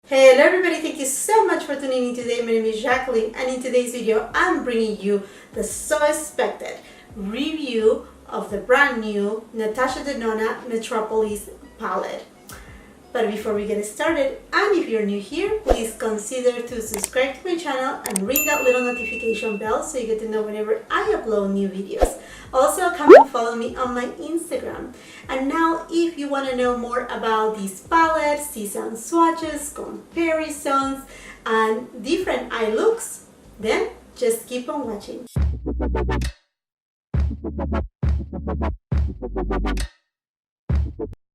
Hello everybody, thank you so much for tuning in today. My name is Jacqueline and in today's video I'm bringing you the so expected review of the brand new NATASHA DENONA METROPOLIS palette. But before we get started, and if you're new here, please consider to subscribe to my channel and ring that little notification bell so you get to know whenever I upload new videos. Also, come and follow me on my Instagram. And now, if you want to know more about these palettes, see some swatches, comparisons, and different eye looks, then just keep on watching.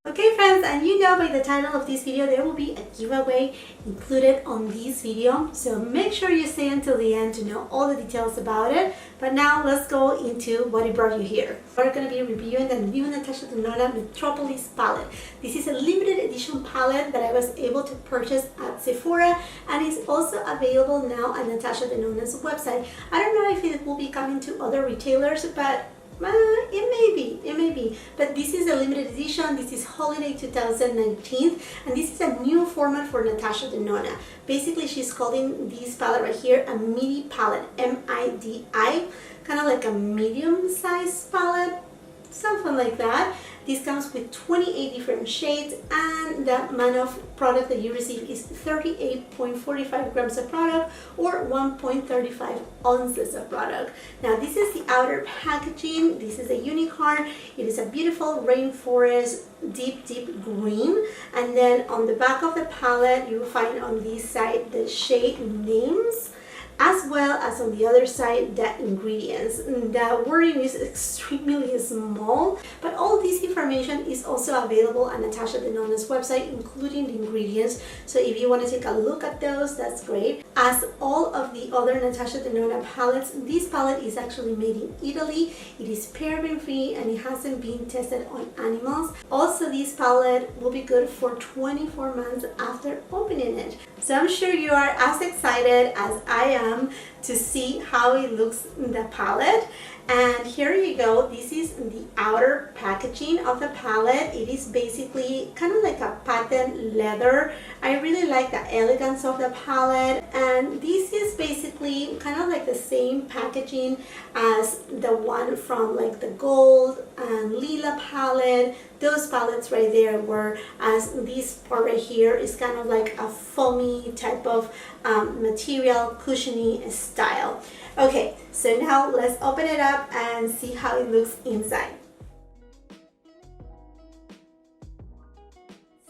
Okay friends, and you know by the title of this video there will be a giveaway included on this video, so make sure you stay until the end to know all the details about it. But now let's go into what brought you here. We're going to be reviewing the new NATASHA DENONA METROPOLIS palette. This is a limited edition palette that I was able to purchase at Sephora, and it's also available now at NATASHA DENONA's website. I don't know if it will be coming to other retailers, but it may be, but this is a limited edition. This is holiday 2019, and this is a new format for NATASHA DENONA. Basically, she's calling this palette right here a midi palette, M-I-D-I, kind of like a medium-sized palette, something like that. This comes with 28 different shades, and the amount of product that you receive is 38.45 grams of product or 1.35 ounces of product. Now, this is the outer packaging. This is a unicorn. It is a beautiful rainforest deep green, and then on the back of the palette you will find on this side the shade names, as well as on the other side the ingredients. The wording is extremely small, but all this information is also available on NATASHA DENONA's website, including the ingredients. So if you want to take a look at those, that's great. As all of the other NATASHA DENONA palettes, this palette is actually made in Italy. It is paraben free and it hasn't been tested on animals. Also, this palette will be good for 24 months after opening it. So I'm sure you are as excited as I am to see how it looks in the palette. And here you go. This is the outer packaging of the palette. It is basically kind of like a patent leather. I really like the elegance of the palette, and this is basically kind of like the same packaging as the one from like the gold and lila palette. Those palettes right there, were as this part right here is kind of like a foamy type of material, cushiony style. Okay, so now let's open it up and see how it looks inside.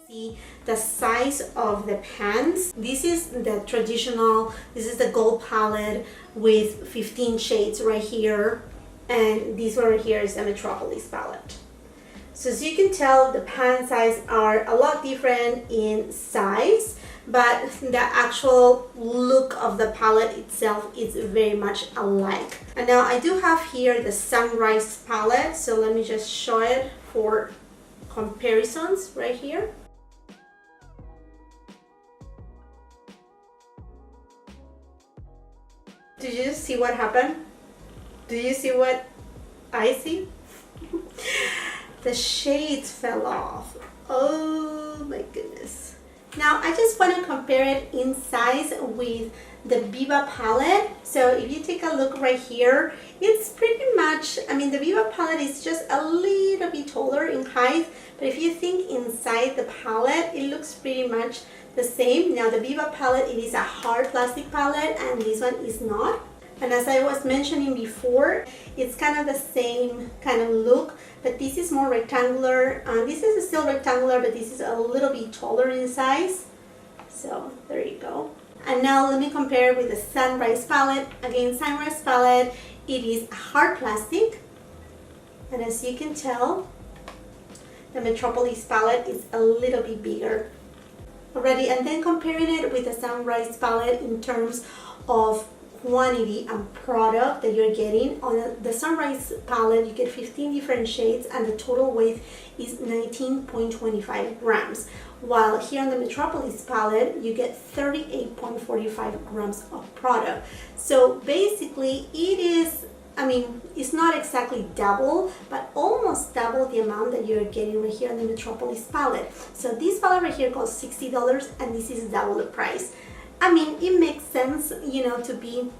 See the size of the pans. This is the traditional, this is the gold palette with 15 shades right here, and this one right here is the Metropolis palette. So as you can tell, the pan size are a lot different in size, but the actual look of the palette itself is very much alike. And now I do have here the Sunrise palette, so let me just show it for comparisons right here. Did you see what happened? Do you see what I see? The shades fell off. Oh my goodness. Now I just want to compare it in size with the Viva palette. So if you take a look right here, it's pretty much, I mean, the Viva palette is just a little bit taller in height, but if you think inside the palette, it looks pretty much the same. Now the Viva palette, it is a hard plastic palette, and this one is not. And as I was mentioning before, it's kind of the same kind of look, but this is more rectangular. This is still rectangular, but this is a little bit taller in size. So there you go. And now let me compare it with the Sunrise palette. Again, Sunrise palette, it is hard plastic, and as you can tell, the Metropolis palette is a little bit bigger already. And then comparing it with the Sunrise palette in terms of quantity and product that you're getting, on the Sunrise palette you get 15 different shades and the total weight is 19.25 grams, while here on the Metropolis palette you get 38.45 grams of product. So basically it is I mean, it's not exactly double, but almost double the amount that you're getting right here in the Metropolis palette. So this palette right here costs $60 and this is double the price. I mean, it makes sense, you know, to be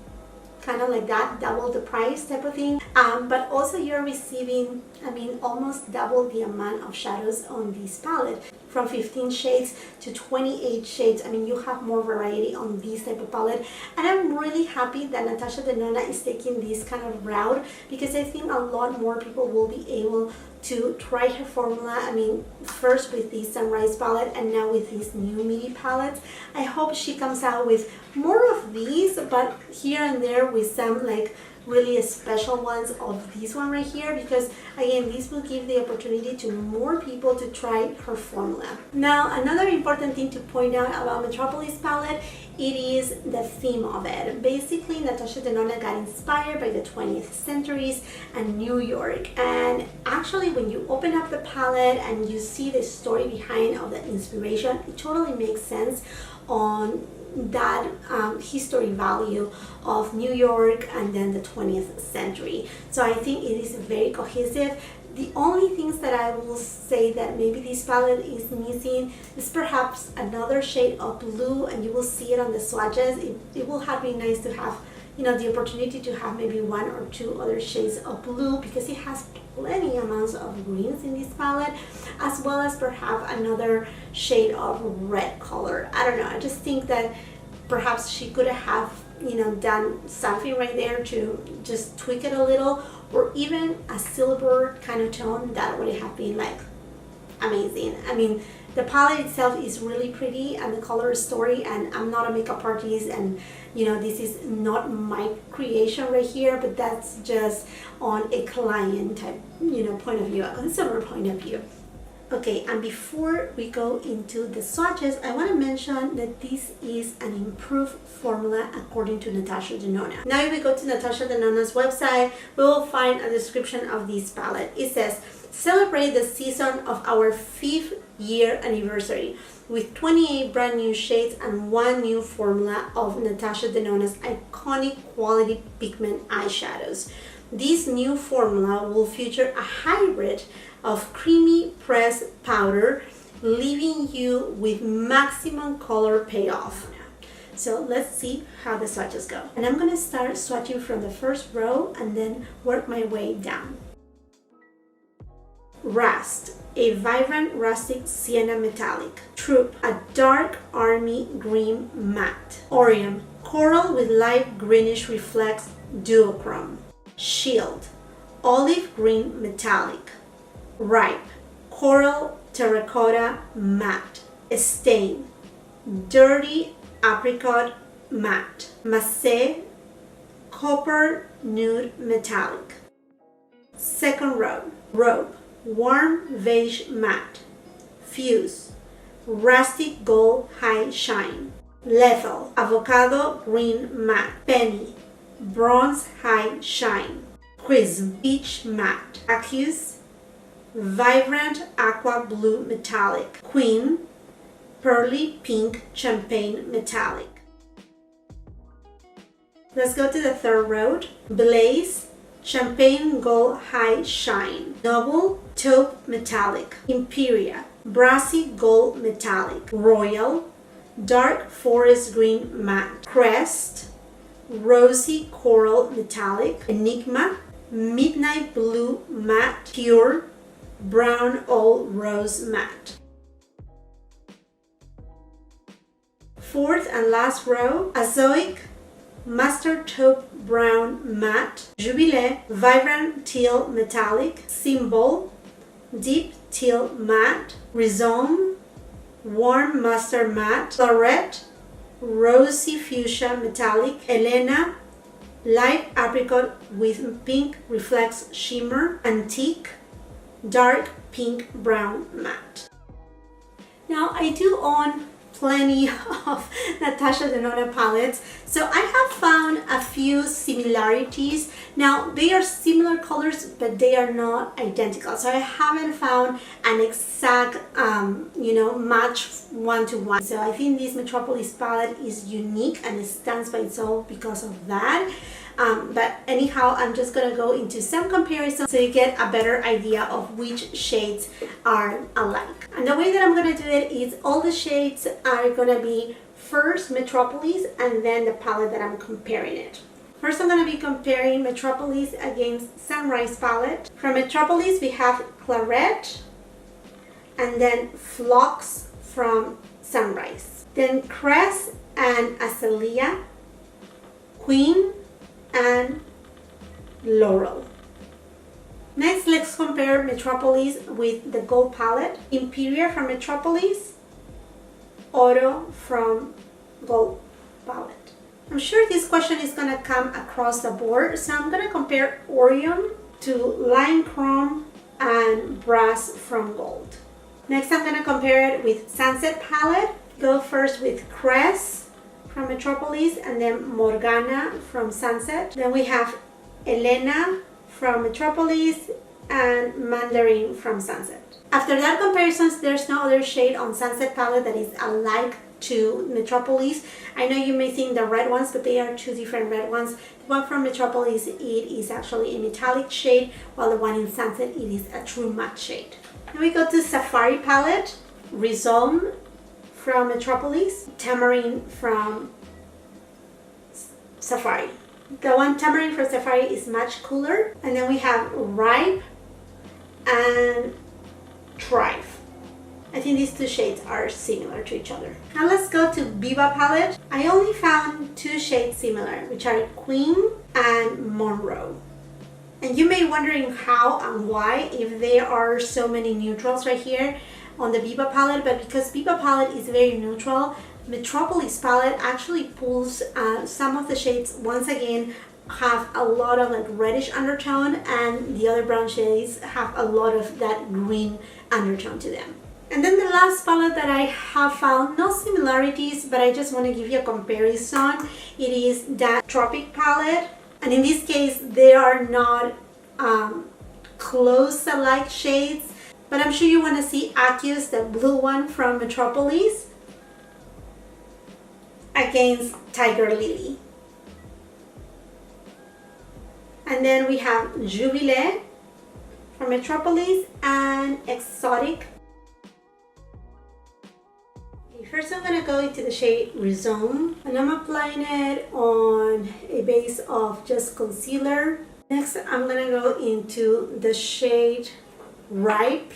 kind of like that, double the price type of thing. But also you're receiving, I mean, almost double the amount of shadows on this palette. From 15 shades to 28 shades. I mean, you have more variety on this type of palette. And I'm really happy that Natasha Denona is taking this kind of route, because I think a lot more people will be able to try her formula. I mean, first with this Sunrise palette and now with these new midi palettes. I hope she comes out with more of these, but here and there with some like really special ones of this one right here, because again, this will give the opportunity to more people to try her formula. Now, another important thing to point out about Metropolis palette, it is the theme of it. Basically, Natasha Denona got inspired by the 20th centuries and New York. And actually, when you open up the palette and you see the story behind of the inspiration, it totally makes sense on that history value of New York and then the 20th century. So I think it is very cohesive. The only things that I will say that maybe this palette is missing is perhaps another shade of blue, and you will see it on the swatches. It will have been nice to have, you know, the opportunity to have maybe one or two other shades of blue, because it has plenty amounts of greens in this palette, as well as perhaps another shade of red color. I don't know, I just think that perhaps she could have, you know, done something right there to just tweak it a little, or even a silver kind of tone. That would have been like amazing. I mean, the palette itself is really pretty and the color story, and I'm not a makeup artist, and you know, this is not my creation right here, but that's just on a client type, you know, point of view, a consumer point of view. Okay, and before we go into the swatches, I want to mention that this is an improved formula according to Natasha Denona. Now if we go to Natasha Denona's website, we will find a description of this palette. It says, celebrate the season of our 5th year anniversary with 28 brand new shades and one new formula of Natasha Denona's iconic quality pigment eyeshadows. This new formula will feature a hybrid of creamy pressed powder, leaving you with maximum color payoff. So let's see how the swatches go. And I'm gonna start swatching from the first row and then work my way down. Rust, a vibrant rustic sienna metallic. Troop, a dark army green matte. Orion, coral with light greenish reflex duochrome. Shield, olive green metallic. Ripe, coral terracotta matte. Stain, dirty apricot matte. Massé, copper nude metallic. Second row, robe, warm beige matte. Fuse, rusty gold high shine. Lethal, avocado green matte. Penny, bronze high shine. Prism, peach matte. Accuse, vibrant aqua blue metallic. Queen, pearly pink champagne metallic. Let's go to the third row. Blaze, champagne gold high shine. Noble, taupe metallic. Imperia, brassy gold metallic. Royal, dark forest green matte. Crest, rosy coral metallic. Enigma, midnight blue matte. Pure, brown old rose matte. Fourth and last row, Azoic, mustard taupe brown matte. Jubilee, vibrant teal metallic. Symbol, deep teal matte. Rhizome, warm mustard matte. Claret, rosy fuchsia metallic. Elena, light apricot with pink reflex shimmer. Antique, dark pink brown matte. Now I do own plenty of Natasha Denona palettes, so I have found a few similarities. Now they are similar colors, but they are not identical, so I haven't found an exact you know, match one-to-one. So I think this Metropolis palette is unique and it stands by itself because of that. But anyhow, I'm just gonna go into some comparisons so you get a better idea of which shades are alike. And the way that I'm gonna do it is all the shades are gonna be first Metropolis and then the palette that I'm comparing it. First, I'm going to be comparing Metropolis against Sunrise palette. From Metropolis, we have Claret and then Phlox from Sunrise. Then Crest and Azalea, Queen and Laurel. Next, let's compare Metropolis with the Gold palette. Imperial from Metropolis, Oro from Gold palette. I'm sure this question is going to come across the board, so I'm going to compare Orion to Lime Chrome and Brass from Gold. Next, I'm going to compare it with Sunset palette. Go first with Crest from Metropolis and then Morgana from Sunset. Then we have Elena from Metropolis and Mandarin from Sunset. After that comparisons, there's no other shade on Sunset palette that is alike to Metropolis. I know you may think the red ones, but they are two different red ones. The one from Metropolis, it is actually a metallic shade, while the one in Sunset, it is a true matte shade. Then we go to Safari palette, Rhizome from Metropolis, Tamarind from Safari. The one Tamarind from Safari is much cooler. And then we have Ripe and Thrive. I think these two shades are similar to each other. Now let's go to Viva palette. I only found two shades similar, which are Queen and Monroe. And you may be wondering how and why, if there are so many neutrals right here on the Viva palette, but because Viva palette is very neutral, Metropolis palette actually pulls some of the shades, once again, have a lot of like reddish undertone, and the other brown shades have a lot of that green undertone to them. And then the last palette that I have found no similarities, but I just want to give you a comparison. It is that Tropic palette, and in this case they are not close alike shades, but I'm sure you want to see Aqueous, the blue one from Metropolis, against Tiger Lily. And then we have Jubilee from Metropolis and Exotic. First, I'm going to go into the shade Rhizome, and I'm applying it on a base of just concealer. Next, I'm going to go into the shade Ripe.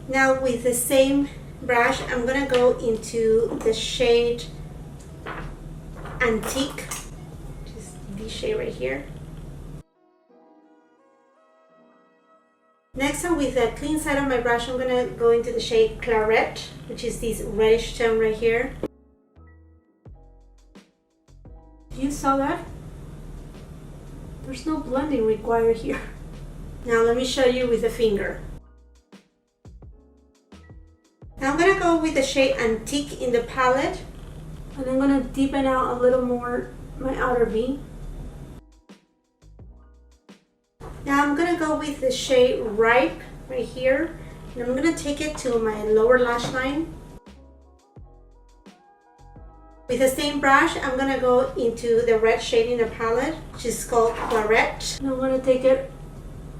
Now, with the same brush, I'm going to go into the shade Antique, which is this shade right here. Next, with the clean side of my brush, I'm going to go into the shade Claret, which is this reddish tone right here. You saw that? There's no blending required here. Now let me show you with the finger. Now I'm going to go with the shade Antique in the palette, and I'm going to deepen out a little more my outer V. Now I'm going to go with the shade Ripe right here, and I'm going to take it to my lower lash line. With the same brush, I'm going to go into the red shade in the palette, which is called Claret. And I'm going to take it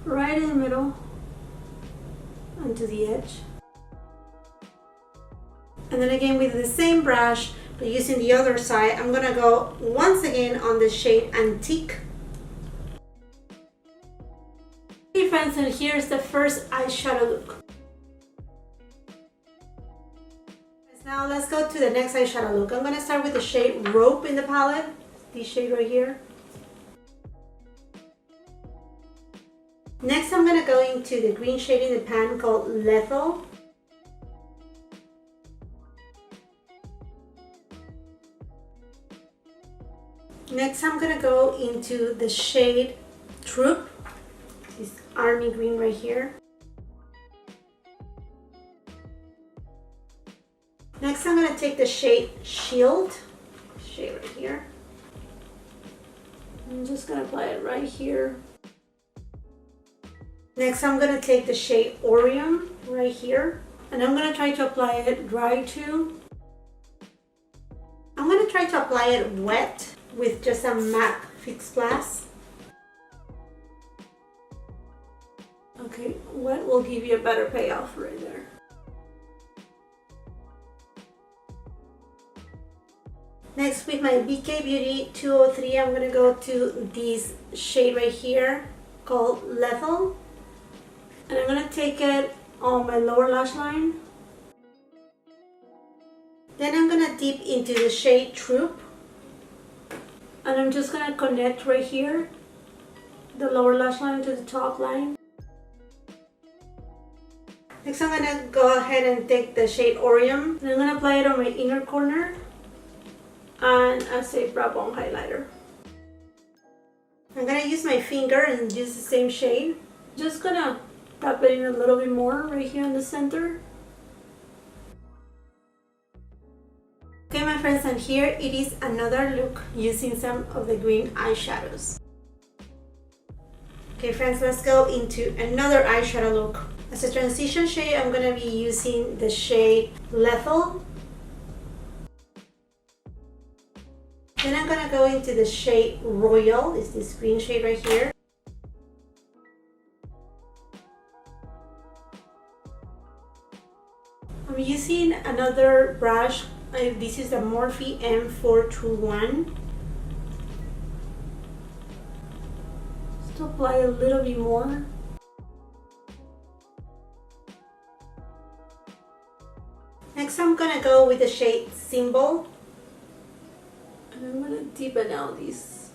right in the middle onto the edge. And then again with the same brush, but using the other side, I'm going to go once again on the shade Antique. Hey friends, and here's the first eyeshadow look. Now let's go to the next eyeshadow look. I'm going to start with the shade Rope in the palette, this shade right here. Next I'm going to go into the green shade in the pan called Lethal. Next I'm going to go into the shade Troop, this army green right here. Next I'm going to take the shade Shield, shade right here. I'm just going to apply it right here. Next I'm going to take the shade Orion right here, and I'm going to try to apply it dry too. I'm going to try to apply it wet with just a MAC Fix Plus. Okay, wet will give you a better payoff right there. Next, with my BK Beauty 203, I'm going to go to this shade right here called Lethal. And I'm going to take it on my lower lash line. Then I'm going to dip into the shade Troop. And I'm just going to connect right here, the lower lash line to the top line. Next, I'm going to go ahead and take the shade Orium. And I'm going to apply it on my inner corner. And as a brow bone highlighter. I'm going to use my finger and use the same shade. Just going to tap it in a little bit more right here in the center. Okay, my friends, and here it is another look using some of the green eyeshadows. Okay friends, let's go into another eyeshadow look. As a transition shade, I'm going to be using the shade Lethal. Then I'm going to go into the shade Royal, it's this green shade right here. I'm using another brush, this is the Morphe M421. Just to apply a little bit more. Next I'm going to go with the shade Symbol. And I'm going to deepen out these.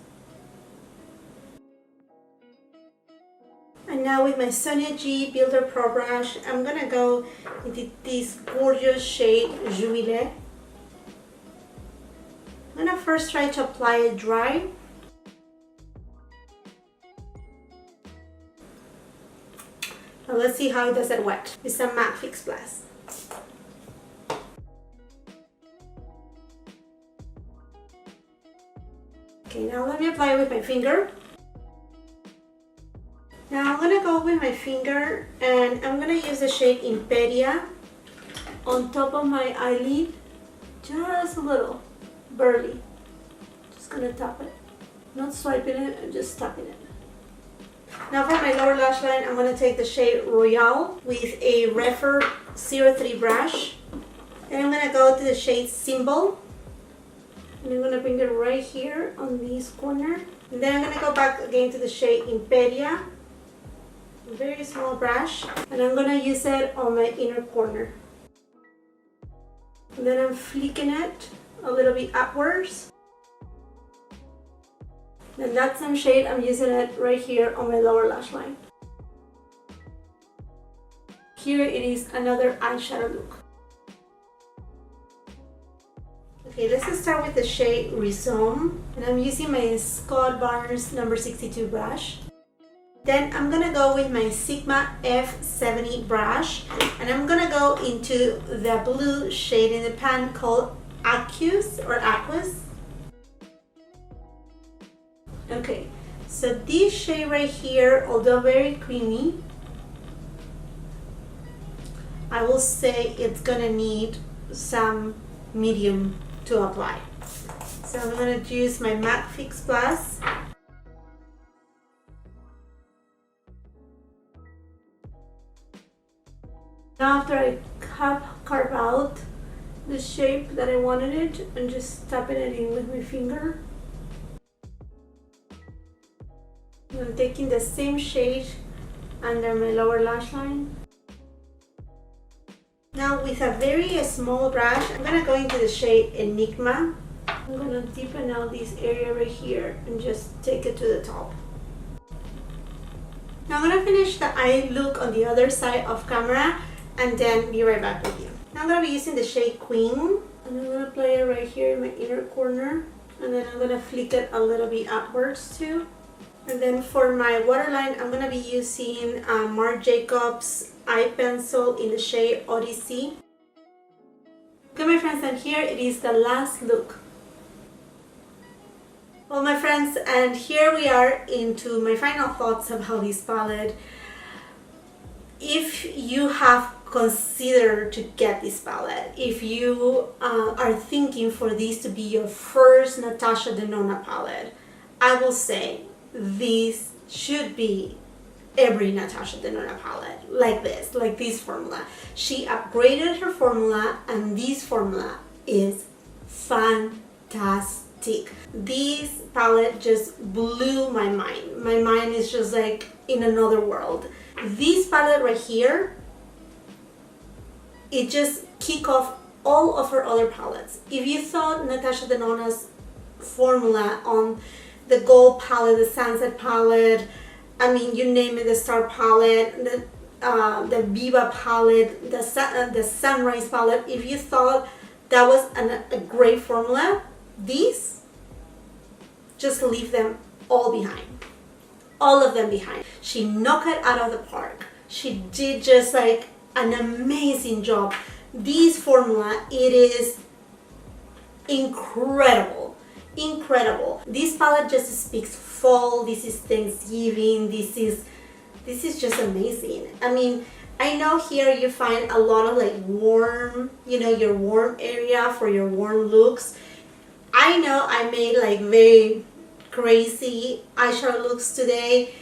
And now with my Sonia G Builder Pro brush, I'm going to go into this gorgeous shade Jubilé. I'm going to first try to apply it dry. Now let's see how it does it wet with some MAC Fix Plus. Okay, now let me apply it with my finger. Now I'm going to go with my finger and I'm going to use the shade Imperia on top of my eyelid. Just a little, barely. Just going to tap it. Not swiping it, I'm just tapping it. Now for my lower lash line, I'm going to take the shade Royale with a Refer 03 brush. Then I'm going to go to the shade Symbol. And I'm going to bring it right here on this corner. And then I'm going to go back again to the shade Imperia. A very small brush. And I'm going to use it on my inner corner. And then I'm flicking it a little bit upwards. Then that same shade, I'm using it right here on my lower lash line. Here it is another eyeshadow look. Okay, let's start with the shade Rhizome, and I'm using my Scott Barnes number 62 brush. Then I'm gonna go with my Sigma F70 brush, and I'm gonna go into the blue shade in the pan called Aqueous. Okay, so this shade right here, although very creamy, I will say it's gonna need some medium to apply. So I'm going to use my MAC Fix Plus. Now after I carve out the shape that I wanted it, I'm just tapping it in with my finger. I'm taking the same shade under my lower lash line. Now with a very small brush, I'm going to go into the shade Enigma. I'm going to deepen out this area right here and just take it to the top. Now I'm going to finish the eye look on the other side of camera and then be right back with you. Now I'm going to be using the shade Queen. And I'm going to apply it right here in my inner corner. And then I'm going to flick it a little bit upwards too. And then for my waterline, I'm going to be using Marc Jacobs eye pencil in the shade Odyssey. Okay my friends, and here it is the last look. Well my friends, and here we are into my final thoughts about this palette. If you have consider to get this palette. If you are thinking for this to be your first Natasha Denona palette, I will say this should be every Natasha Denona palette, like this formula. She upgraded her formula, and this formula is fantastic. This palette just blew my mind. My mind is just like in another world. This palette right here, it just kick off all of her other palettes. If you thought Natasha Denona's formula on the gold palette, the sunset palette, I mean, you name it, the star palette, the Viva palette, the sunrise palette, if you thought that was a great formula, these, just leave them all behind. All of them behind. She knocked it out of the park. She did just like an amazing job. This formula, it is incredible. Incredible. This palette just speaks fall. This is Thanksgiving. This is just amazing. I mean, I know here you find a lot of like warm, you know, your warm area for your warm looks. I know I made like very crazy eyeshadow looks today,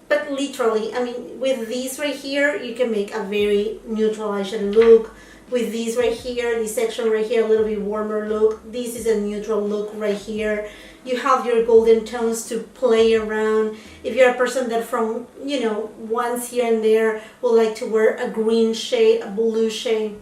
but literally, I mean, with these right here, you can make a very neutral eyeshadow look. With these right here, this section right here, a little bit warmer look. This is a neutral look right here. You have your golden tones to play around. If you're a person that from, you know, once here and there will like to wear a green shade, a blue shade,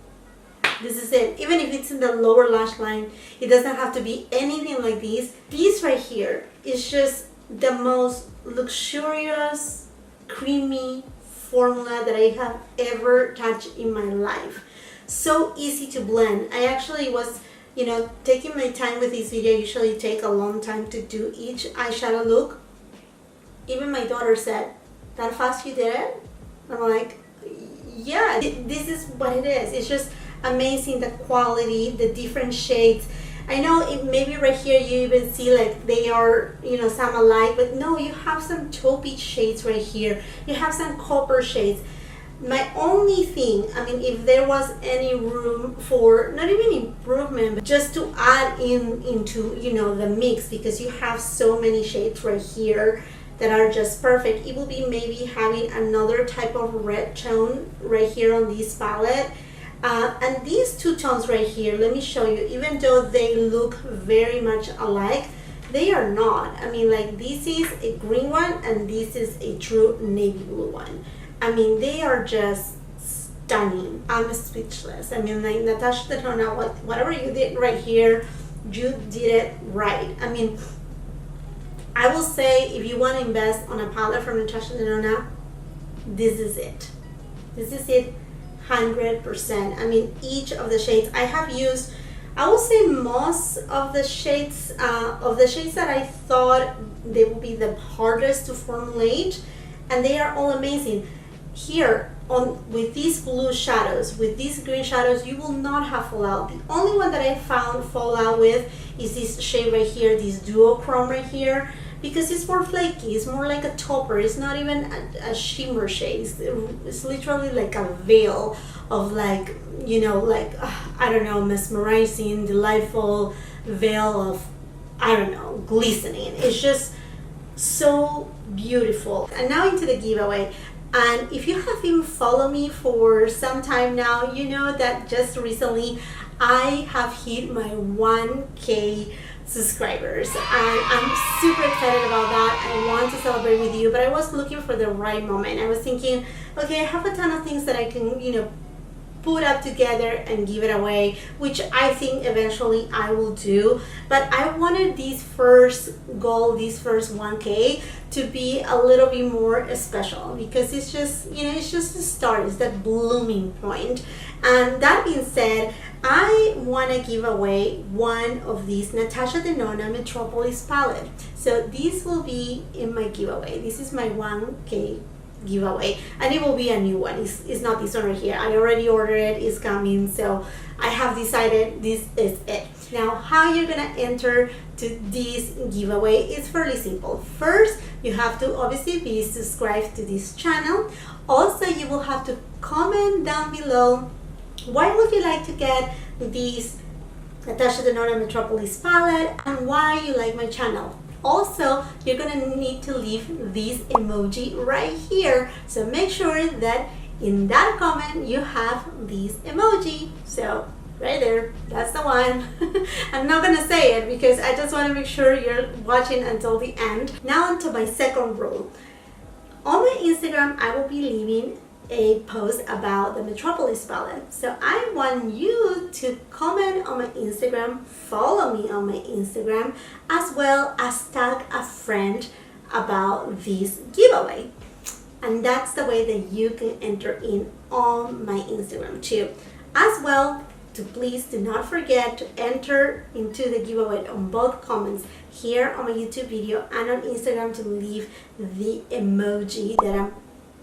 this is it. Even if it's in the lower lash line, it doesn't have to be anything like this. This right here is just the most luxurious, creamy formula that I have ever touched in my life. So easy to blend. I actually was, you know, taking my time with this video. I usually take a long time to do each eyeshadow look. Even my daughter said, "That fast you did it?" I'm like, yeah, this is what it is. It's just amazing, the quality, the different shades. I know it maybe right here you even see like they are, you know, some alike, but no, you have some taupey shades right here. You have some copper shades. My only thing, I mean, if there was any room for, not even improvement, but just to add into, you know, the mix, because you have so many shades right here that are just perfect, it will be maybe having another type of red tone right here on this palette. And these two tones right here, let me show you, even though they look very much alike, they are not. I mean, like, this is a green one and this is a true navy blue one. I mean, they are just stunning. I'm speechless. I mean, like, Natasha Denona, whatever you did right here, you did it right. I mean, I will say, if you want to invest on a palette from Natasha Denona, this is it. This is it, 100%. I mean, each of the shades I have used, I will say most of the shades that I thought they would be the hardest to formulate, and they are all amazing. Here on with these blue shadows, with these green shadows, you will not have fallout. The only one that I found fallout with is this shade right here, this duochrome right here, because it's more flaky. It's more like a topper. It's not even a shimmer shade. It's literally like a veil of, like, you know, like, I don't know, mesmerizing, delightful veil of, I don't know, glistening. It's just so beautiful. And now into the giveaway. And if you have been following me for some time now, you know that just recently I have hit my 1K subscribers, and I'm super excited about that. I want to celebrate with you, but I was looking for the right moment. I was thinking, okay, I have a ton of things that I can, you know, put up together and give it away, which I think eventually I will do. But I wanted this first goal, this first 1K, to be a little bit more special, because it's just, you know, it's just the start, it's that blooming point. And that being said, I want to give away one of these Natasha Denona Metropolis palette. So this will be in my giveaway. This is my 1K giveaway, and it will be a new one. It's not this one right here. I already ordered it, it's coming, so I have decided this is it. Now, how you're gonna enter to this giveaway is fairly simple. First, you have to obviously be subscribed to this channel. Also, you will have to comment down below why would you like to get this NATASHA DENONA METROPOLIS palette and why you like my channel. Also, you're gonna need to leave this emoji right here. So make sure that in that comment you have this emoji. So right there, that's the one. I'm not gonna say it because I just want to make sure you're watching until the end. Now onto my second rule. On my Instagram, I will be leaving a post about the Metropolis palette. So I want you to comment on my Instagram, follow me on my Instagram, as well as tag a friend about this giveaway. And that's the way that you can enter in on my Instagram too. As well, to please do not forget to enter into the giveaway on both comments here on my YouTube video and on Instagram to leave the emoji that I'm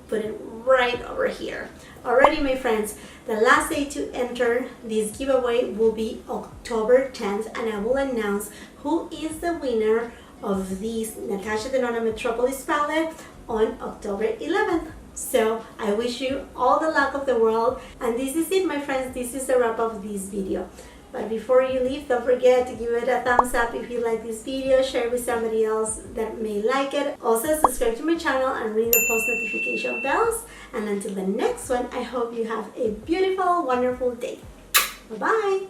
putting right over here. Alrighty, my friends, the last day to enter this giveaway will be October 10th, and I will announce who is the winner of this NATASHA DENONA METROPOLIS palette on October 11th. So I wish you all the luck of the world, and this is it, my friends. This is the wrap of this video. But before you leave, don't forget to give it a thumbs up if you like this video, share with somebody else that may like it. Also, subscribe to my channel and ring the post notification bells. And until the next one, I hope you have a beautiful, wonderful day. Bye-bye.